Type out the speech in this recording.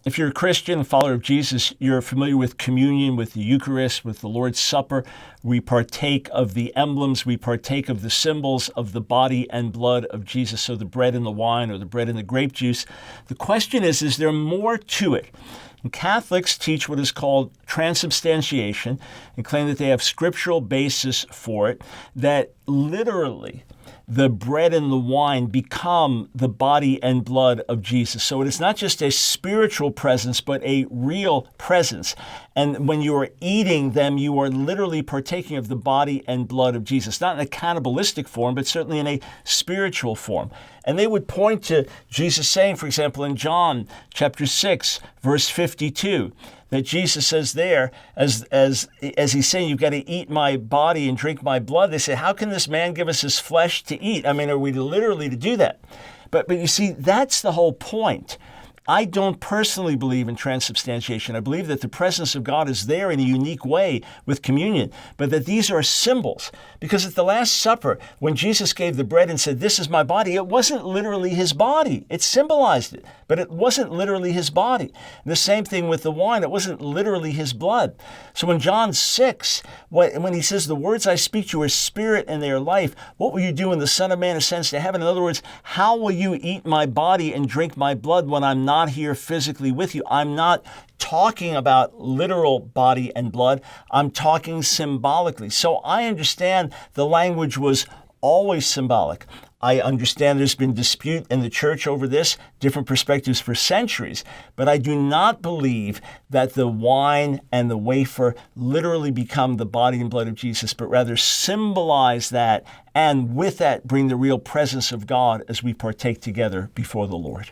If you're a Christian, a follower of Jesus, you're familiar with communion, with the Eucharist, with the Lord's Supper. We partake of the emblems, we partake of the symbols of the body and blood of Jesus, so the bread and the wine or the bread and the grape juice. The question is there more to it? And Catholics teach what is called transubstantiation and claim that they have scriptural basis for it, that literally the bread and the wine become the body and blood of Jesus. So it is not just a spiritual presence, but a real presence. And when you are eating them, you are literally partaking of the body and blood of Jesus, not in a cannibalistic form, but certainly in a spiritual form. And they would point to Jesus saying, for example, in John chapter 6, verse 52, that Jesus says there, as he's saying, you've got to eat my body and drink my blood. They say, how can this man give us his flesh to eat? I mean, are we literally to do that? But you see, that's the whole point. I don't personally believe in transubstantiation. I believe that the presence of God is there in a unique way with communion, but that these are symbols. Because at the Last Supper, when Jesus gave the bread and said, this is my body, it wasn't literally his body. It symbolized it, but it wasn't literally his body. And the same thing with the wine. It wasn't literally his blood. So in John 6, when he says, the words I speak to you are spirit and they are life, what will you do when the Son of Man ascends to heaven? In other words, how will you eat my body and drink my blood when I'm not here physically with you? I'm not talking about literal body and blood. I'm talking symbolically. So I understand the language was always symbolic. I understand there's been dispute in the church over this, different perspectives for centuries, but I do not believe that the wine and the wafer literally become the body and blood of Jesus, but rather symbolize that, and with that bring the real presence of God as we partake together before the Lord.